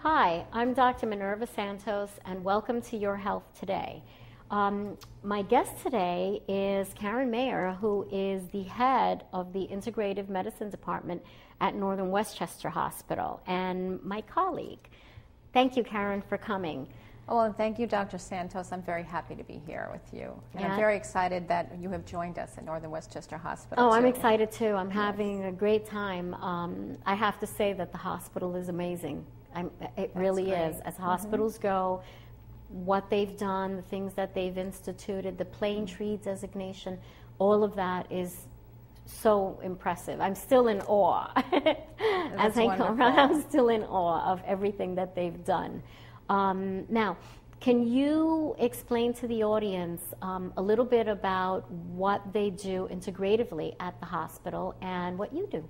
Hi, I'm Dr. Minerva Santos, and welcome to Your Health Today. My guest today is Karen Maier, who is the head of the Integrative Medicine Department at Northern Westchester Hospital, and my colleague. Thank you, Karen, for coming. Well, and thank you, Dr. Santos. I'm very happy to be here with you. And I'm very excited that you have joined us at Northern Westchester Hospital. Oh, I'm excited too. I'm having a great time. I have to say that the hospital is amazing. It really is. As hospitals go, what they've done, the things that they've instituted, the Plain Tree designation, all of that is so impressive. I'm still in awe. As I come around, I'm still in awe of everything that they've done. Now, can you explain to the audience a little bit about what they do integratively at the hospital and what you do?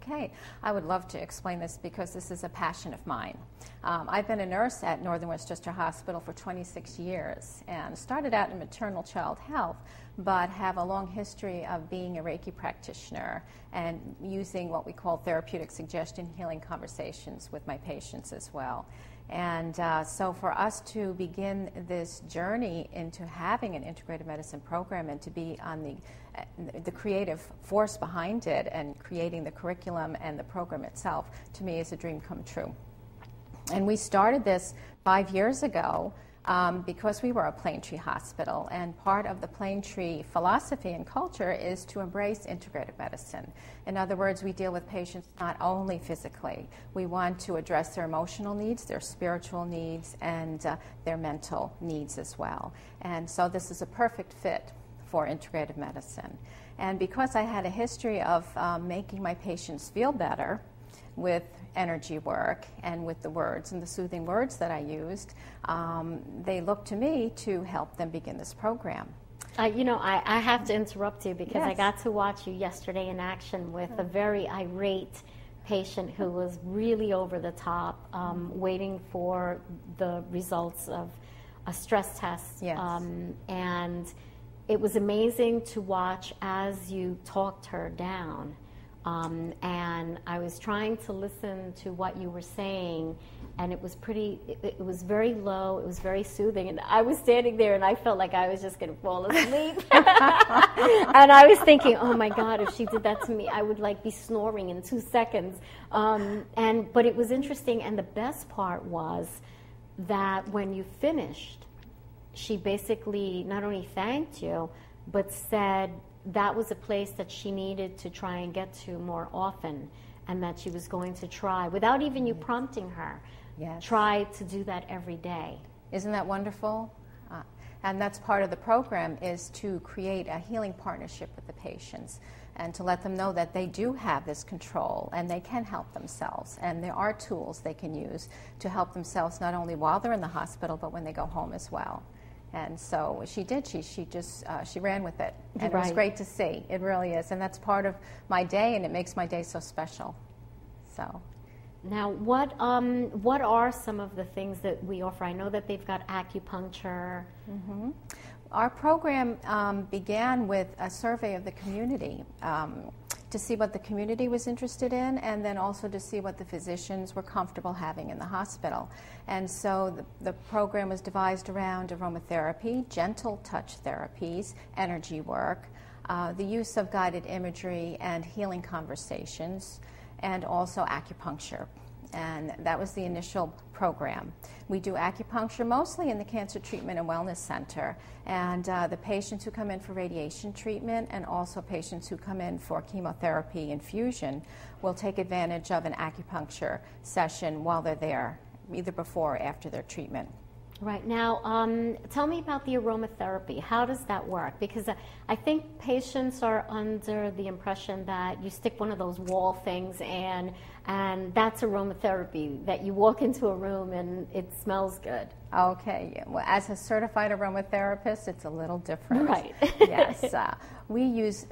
Okay, I would love to explain this because this is a passion of mine. I've been a nurse at Northern Westchester Hospital for 26 years and started out in maternal child health, but have a long history of being a Reiki practitioner and using what we call therapeutic suggestion healing conversations with my patients as well. And so for us to begin this journey into having an integrative medicine program and to be on the creative force behind it and creating the curriculum and the program itself, to me is a dream come true. And we started this 5 years ago because we were a Plain Tree hospital, and part of the Plain Tree philosophy and culture is to embrace integrative medicine. In other words, we deal with patients not only physically. We want to address their emotional needs, their spiritual needs, and their mental needs as well. And so this is a perfect fit for integrative medicine. And because I had a history of making my patients feel better with energy work and with the words and the soothing words that I used, they looked to me to help them begin this program. I have to interrupt you because Yes. I got to watch you yesterday in action with a very irate patient who was really over the top, waiting for the results of a stress test. Yes. And it was amazing to watch as you talked her down. And I was trying to listen to what you were saying, and it was it was very low, it was very soothing, and I was standing there and I felt like I was just going to fall asleep. And I was thinking, oh my God, if she did that to me, I would be snoring in 2 seconds. But it was interesting, and the best part was that when you finished, she basically not only thanked you, but said that was a place that she needed to try and get to more often, and that she was going to try, without even you prompting her, try to do that every day. Isn't that wonderful? And that's part of the program, is to create a healing partnership with the patients and to let them know that they do have this control and they can help themselves. And there are tools they can use to help themselves not only while they're in the hospital, but when they go home as well. And so she did. She ran with it, and It was great to see. It really is, and that's part of my day, and it makes my day so special. So, now what are some of the things that we offer? I know that they've got acupuncture. Mm-hmm. Our program began with a survey of the community to see what the community was interested in, and then also to see what the physicians were comfortable having in the hospital. And so the program was devised around aromatherapy, gentle touch therapies, energy work, the use of guided imagery and healing conversations, and also acupuncture. And that was the initial program. We do acupuncture mostly in the Cancer Treatment and Wellness Center, and the patients who come in for radiation treatment and also patients who come in for chemotherapy infusion will take advantage of an acupuncture session while they're there, either before or after their treatment. Right. Now, tell me about the aromatherapy. How does that work? Because I think patients are under the impression that you stick one of those wall things and that's aromatherapy, that you walk into a room and it smells good. Okay. Well, as a certified aromatherapist, it's a little different. Right. Yes. We use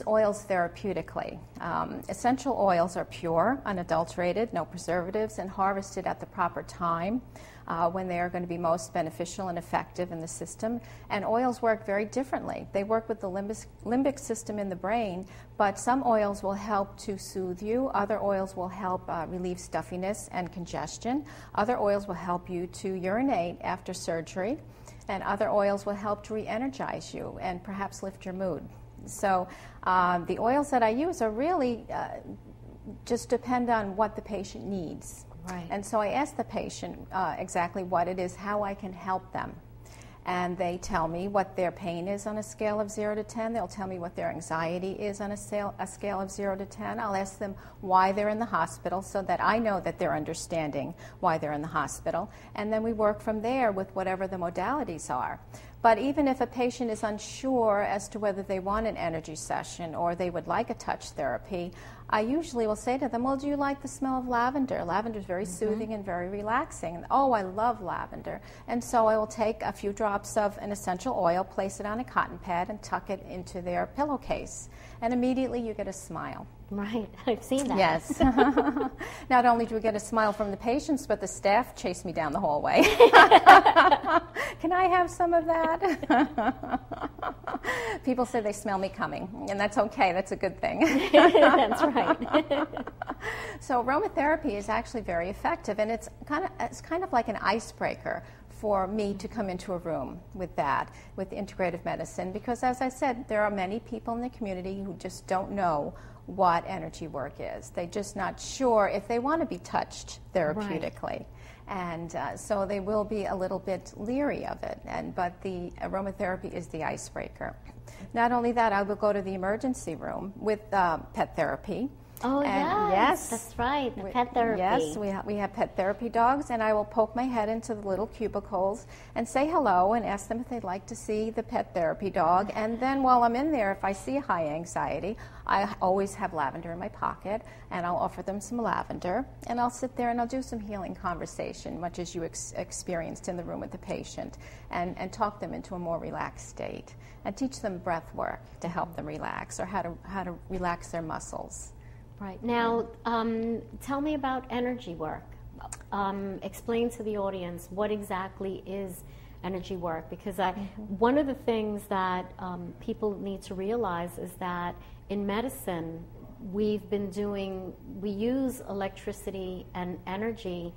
oils therapeutically. Essential oils are pure, unadulterated, no preservatives, and harvested at the proper time when they are going to be most beneficial and effective in the system. And oils work very differently. They work with the limbic system in the brain, but some oils will help to soothe you. Other oils oils will help relieve stuffiness and congestion. Other oils will help you to urinate after surgery. And other oils will help to re-energize you and perhaps lift your mood. So the oils that I use are really just depend on what the patient needs. Right. And so I ask the patient exactly what it is, how I can help them. And they tell me what their pain is on a scale of 0 to 10. They'll tell me what their anxiety is on a scale of 0 to 10. I'll ask them why they're in the hospital so that I know that they're understanding why they're in the hospital. And then we work from there with whatever the modalities are. But even if a patient is unsure as to whether they want an energy session or they would like a touch therapy, I usually will say to them, well, do you like the smell of lavender? Lavender is very soothing and very relaxing. And, oh, I love lavender. And so I will take a few drops of an essential oil, place it on a cotton pad, and tuck it into their pillowcase. And immediately you get a smile. Right, I've seen that. Yes. Not only do we get a smile from the patients, but the staff chase me down the hallway. Can I have some of that? People say they smell me coming, and that's okay. That's a good thing. That's right. So aromatherapy is actually very effective, and it's kind of like an icebreaker for me to come into a room with integrative medicine, because as I said, there are many people in the community who just don't know what energy work is. They're just not sure if they want to be touched therapeutically. Right. And so they will be a little bit leery of it. But the aromatherapy is the icebreaker. Not only that, I will go to the emergency room with pet therapy. Oh, yes, that's right, pet therapy. Yes, we have pet therapy dogs, and I will poke my head into the little cubicles and say hello and ask them if they'd like to see the pet therapy dog. And then while I'm in there, if I see high anxiety, I always have lavender in my pocket, and I'll offer them some lavender, and I'll sit there and I'll do some healing conversation, much as you experienced in the room with the patient, and talk them into a more relaxed state, and teach them breath work to help them relax, or how to relax their muscles. Right. Now, tell me about energy work. Explain to the audience what exactly is energy work, because one of the things that people need to realize is that in medicine, we use electricity and energy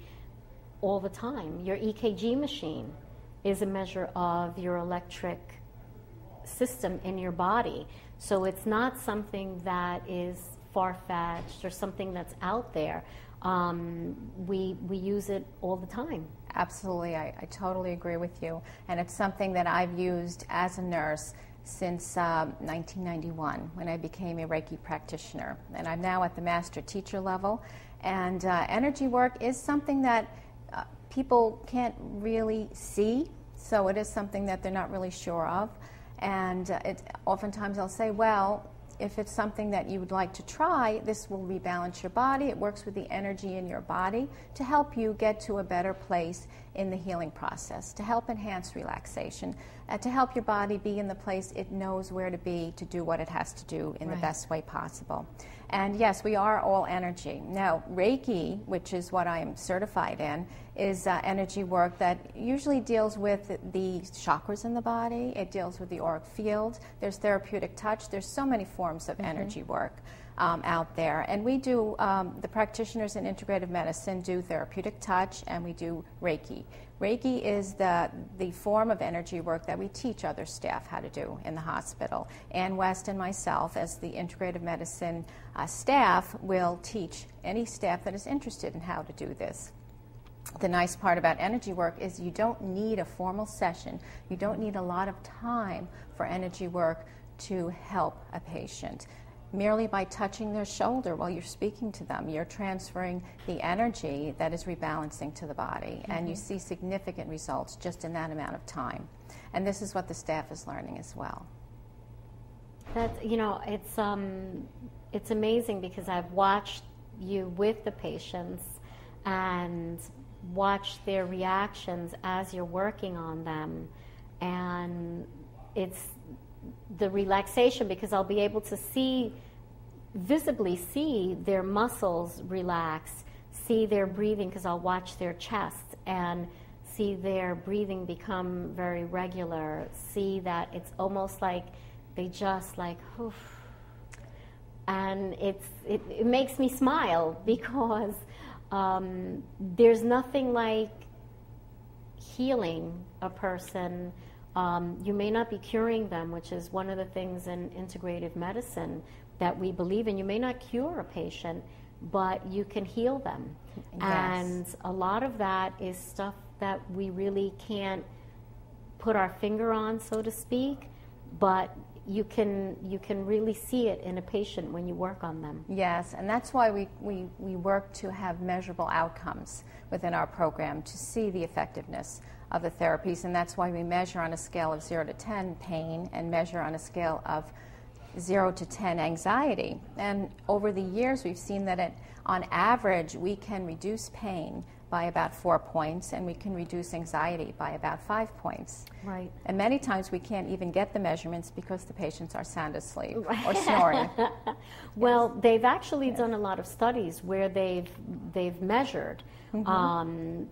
all the time. Your EKG machine is a measure of your electric system in your body. So it's not something that is far-fetched or something that's out there. We use it all the time. Absolutely, I totally agree with you. And it's something that I've used as a nurse since 1991, when I became a Reiki practitioner. And I'm now at the master teacher level. And energy work is something that people can't really see, so it is something that they're not really sure of. And oftentimes I'll say, well, if it's something that you would like to try, this will rebalance your body. It works with the energy in your body to help you get to a better place in the healing process, to help enhance relaxation, to help your body be in the place it knows where to be to do what it has to do in the best way possible. And yes, we are all energy. Now, Reiki, which is what I am certified in, is energy work that usually deals with the chakras in the body. It deals with the auric field. There's therapeutic touch. There's so many forms of energy work out there. And we do, the practitioners in integrative medicine do therapeutic touch, and we do Reiki. Reiki is the form of energy work that we teach other staff how to do in the hospital. Ann West and myself, as the integrative medicine staff, will teach any staff that is interested in how to do this. The nice part about energy work is you don't need a formal session. You don't need a lot of time for energy work to help a patient. Merely by touching their shoulder while you're speaking to them, you're transferring the energy that is rebalancing to the body, and you see significant results just in that amount of time. And this is what the staff is learning as well. That's, it's amazing, because I've watched you with the patients and watched their reactions as you're working on them, and it's the relaxation, because I'll be able to visibly see their muscles relax, see their breathing, because I'll watch their chest and see their breathing become very regular, see that it's almost like they just oof. And it makes me smile because there's nothing like healing a person. You may not be curing them, which is one of the things in integrative medicine that we believe in. You may not cure a patient, but you can heal them. Yes. And a lot of that is stuff that we really can't put our finger on, so to speak, but you can really see it in a patient when you work on them. Yes, and that's why we work to have measurable outcomes within our program to see the effectiveness of the therapies, and that's why we measure on a scale of 0 to 10 pain and measure on a scale of 0 to 10 anxiety. And over the years we've seen that on average we can reduce pain by about 4 points, and we can reduce anxiety by about 5 points. Right. And many times we can't even get the measurements because the patients are sound asleep or snoring. Well, they've actually done a lot of studies where they've measured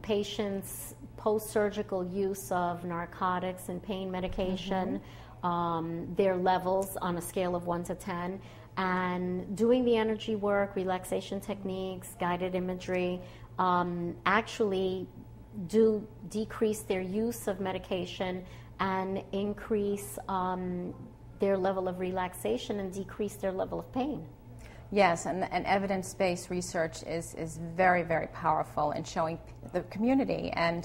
patients' post-surgical use of narcotics and pain medication, their levels on a scale of 1 to 10, and doing the energy work, relaxation techniques, guided imagery, actually do decrease their use of medication and increase their level of relaxation and decrease their level of pain. Yes, and evidence-based research is very, very powerful in showing the community and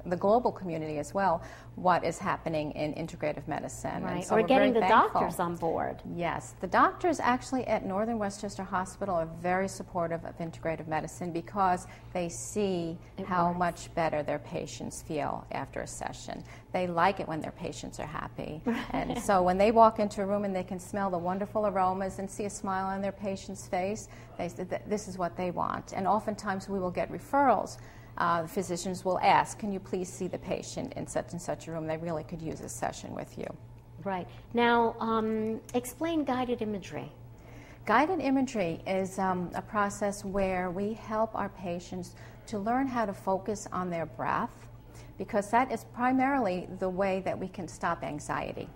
the global community as well what is happening in integrative medicine. Right, and so or we're getting very the thankful. doctors on board. Yes, the doctors actually at Northern Westchester Hospital are very supportive of integrative medicine because they see how much better their patients feel after a session. They like it when their patients are happy. And so when they walk into a room and they can smell the wonderful aromas and see a smile on their patient's face, they say that this is what they want. And oftentimes we will get referrals. Physicians will ask, can you please see the patient in such and such a room? They really could use a session with you. Right. Now, explain guided imagery. Guided imagery is a process where we help our patients to learn how to focus on their breath, because that is primarily the way that we can stop anxiety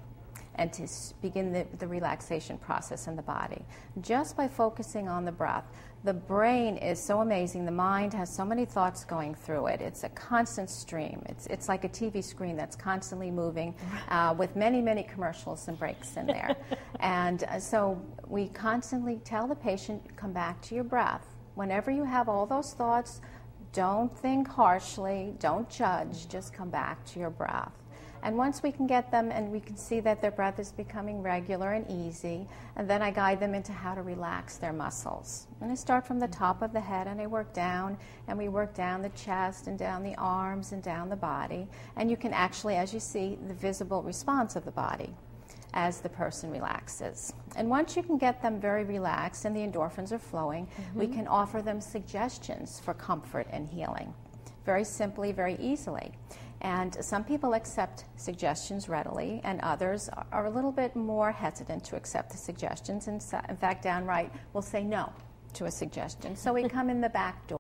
and to begin the relaxation process in the body. Just by focusing on the breath. The brain is so amazing. The mind has so many thoughts going through it. It's a constant stream. It's like a TV screen that's constantly moving with many, many commercials and breaks in there. And so we constantly tell the patient, come back to your breath. Whenever you have all those thoughts, don't think harshly, don't judge, just come back to your breath. And once we can get them and we can see that their breath is becoming regular and easy, and then I guide them into how to relax their muscles. And I start from the top of the head and I work down, and we work down the chest and down the arms and down the body. And you can actually, as you see, the visible response of the body as the person relaxes. And once you can get them very relaxed and the endorphins are flowing, we can offer them suggestions for comfort and healing. Very simply, very easily. And some people accept suggestions readily, and others are a little bit more hesitant to accept the suggestions. And in fact, downright will say no to a suggestion. So we come in the back door.